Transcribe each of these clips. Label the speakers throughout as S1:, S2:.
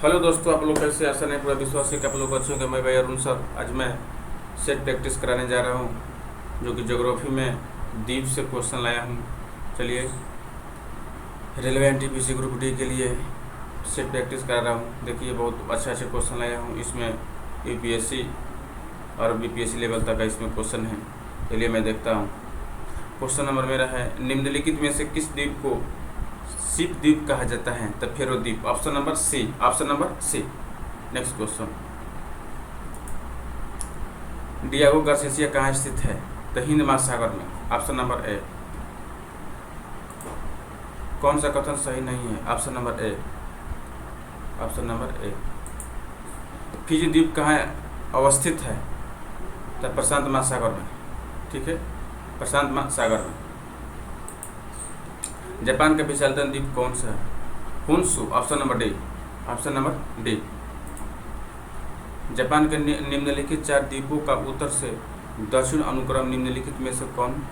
S1: Hello दोस्तों, आप लोग कैसे? आशा नहीं, पूरा विश्वास है कि आप लोग अच्छे होंगे। मैं भाई अरुण सर आज मैं सेट प्रैक्टिस कराने जा रहा हूँ, जो कि ज्योग्राफी में द्वीप से क्वेश्चन लाया हूँ। चलिए, रेलवे एनटीपीसी ग्रुप डी के लिए सेट प्रैक्टिस करा रहा हूँ। देखिए, बहुत अच्छे क्वेश्चन लाया हूँ। इसमें यूपीएससी और बीपीएससी लेवल तक का इसमें क्वेश्चन है। चलिए मैं देखता हूँ। क्वेश्चन नंबर मेरा है, निम्नलिखित में से किस द्वीप को सीप द्वीप कहा जाता है? द फेरो द्वीप। Option number C. Option number C. Next question, Diego Garcia कहाँ स्थित है? द हिंद महासागर में। Option number A. कौन सा कथन सही नहीं है? Option number A. Option number A. Fiji द्वीप कहाँ अवस्थित है? द प्रशांत महासागर में। ठीक है, प्रशांत महासागर में। जापान का विशालतम द्वीप कौन सा है? Honshu. Option number D. Option number D. Japan के निम्नलिखित 4 द्वीपों का उत्तर से दक्षिण अनुक्रम निम्नलिखित में से कौन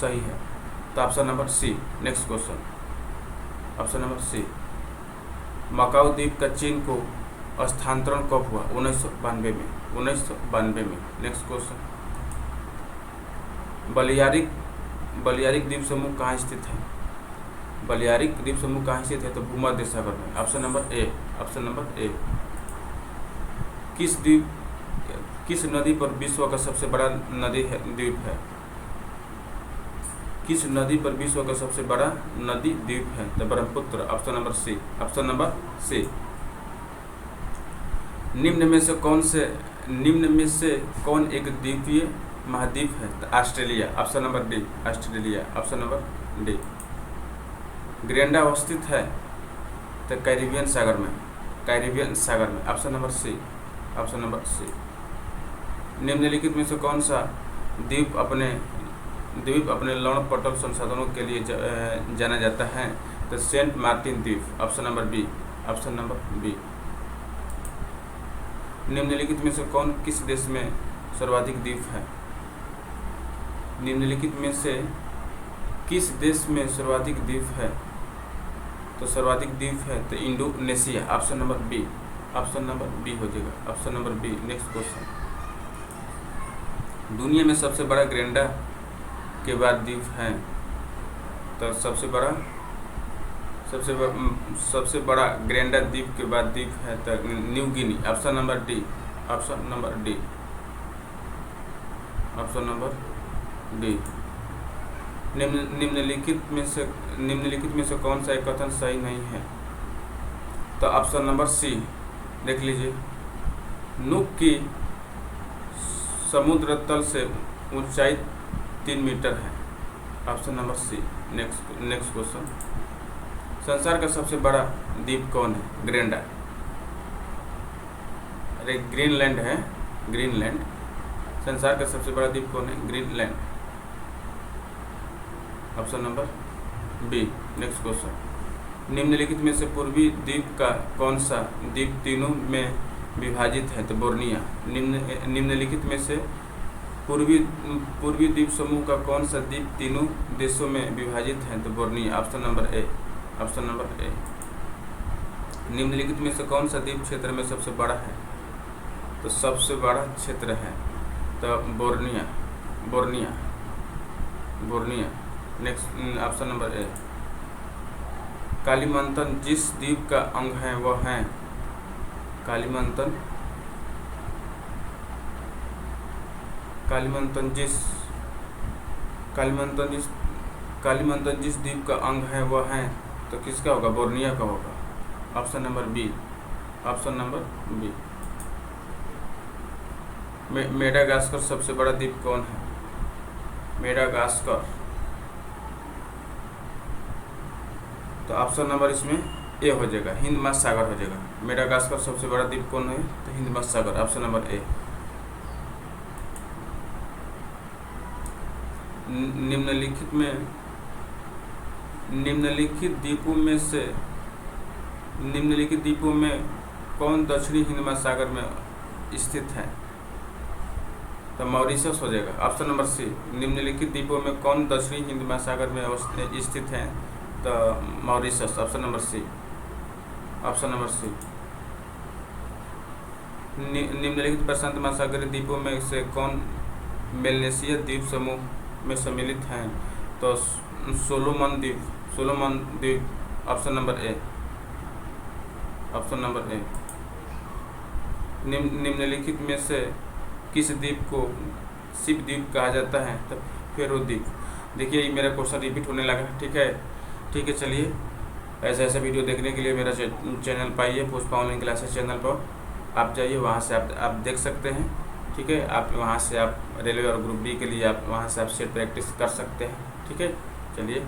S1: सही है? तो option number C. Next question, option number C. Macau द्वीप का चीन को स्थानांतरण कब हुआ? 1992 में। 1992 में। नेक्स्ट क्वेश्चन, बलियारिक द्वीप समूह कहाँ स्थित है? बलियारिक द्वीप समूह कहाँ स्थित है? तो भूमध्य सागर में। Option number A. Option number ए। किस नदी पर विश्व का सबसे बड़ा द्वीप है? किस नदी पर विश्व का सबसे बड़ा नदी द्वीप है? तो Brahmaputra. Option number C. Option number C. निम्न में से कौन एक द्वीपीय महाद्वीप है? तो Australia. Option number D. Australia. Option number D. Grenada अवस्थित है तो कैरिबियन सागर में। कैरिबियन सागर में। Option number C. Option number C. निम्नलिखित में से कौन सा द्वीप अपने लौह पटल संसाधनों के लिए जाना जाता है? तो सेंट मार्टिन द्वीप। Option number B. Option number B. निम्नलिखित में से किस देश में सर्वाधिक द्वीप है? निम्नलिखित में से किस देश में सर्वाधिक द्वीप है? तो सर्वाधिक द्वीप है तो Indonesia. Option number B. Option number B हो जाएगा। Option number B. Next question, दुनिया में सबसे बड़ा ग्रेनडा के बाद द्वीप है? तो सबसे बड़ा ग्रेनडा द्वीप के बाद द्वीप है तो New Guinea. Option number D. Option number D. Option number D. निम्नलिखित में से कौन सा एक कथन सही नहीं है? तो ऑप्शन नंबर सी। देख लीजिए, नूक की समुद्र तल से ऊंचाई 3 मीटर है। Option number C. Next question, संसार का सबसे बड़ा द्वीप कौन है? ग्रेनडा। अरे ग्रीनलैंड है, ग्रीनलैंड। संसार का सबसे बड़ा द्वीप कौन है? Greenland. Option number B. Next question, निम्नलिखित में से पूर्वी द्वीप का कौन सा द्वीप तीनों में विभाजित है? तो बोर्निया। निम्नलिखित में से पूर्वी द्वीप समूह का कौन सा द्वीप तीनों देशों में विभाजित है? तो Borneo. Option number A. Option number ए। निम्नलिखित में से कौन सा द्वीप क्षेत्र में सबसे बड़ा है? तो सबसे बड़ा क्षेत्र है तो Borneo. Borneo. Borneo. Next option number ए। कालीमंतन जिस द्वीप का अंग है वह है? कालीमंतन जिस द्वीप का अंग है वह है तो किसका होगा? बोर्निया का होगा। Option number B. Option number B. Madagascar सबसे बड़ा द्वीप कौन है? मेडागास्कर। तो ऑप्शन नंबर इसमें ए हो जाएगा, हिंद महासागर हो जाएगा। मेडागास्कर सबसे बड़ा द्वीप कौन है? तो हिंद महासागर। ऑप्शन नंबर ए। निम्नलिखित द्वीपों में कौन दक्षिणी हिंद महासागर में स्थित है? तो मॉरिशस हो जाएगा। Option number C. निम्नलिखित द्वीपों में कौन दक्षिणी हिंद महासागर में स्थित है? तो Mauritius. Option number C. Option number C. निम्नलिखित प्रशांत महासागरीय द्वीपों में से कौन मेलनेशिया द्वीप समूह में सम्मिलित हैं? तो सोलोमन द्वीप ऑप्शन नंबर ए। निम्नलिखित में से किस द्वीप को शिप द्वीप कहा जाता है? तो फेरो द्वीप। देखिए ये मेरा क्वेश्चन रिपीट होने लगा, ठीक है। चलिए ऐसे वीडियो देखने के लिए मेरा चैनल पाइए, पुष्पा ऑनलाइन क्लासेस चैनल पर आप जाइए, वहाँ से आप देख सकते हैं, ठीक है। आप वहाँ से आप रेलवे और ग्रुप बी के लिए आप वहाँ से आप सेट प्रैक्टिस कर सकते हैं, ठीक है। चलिए।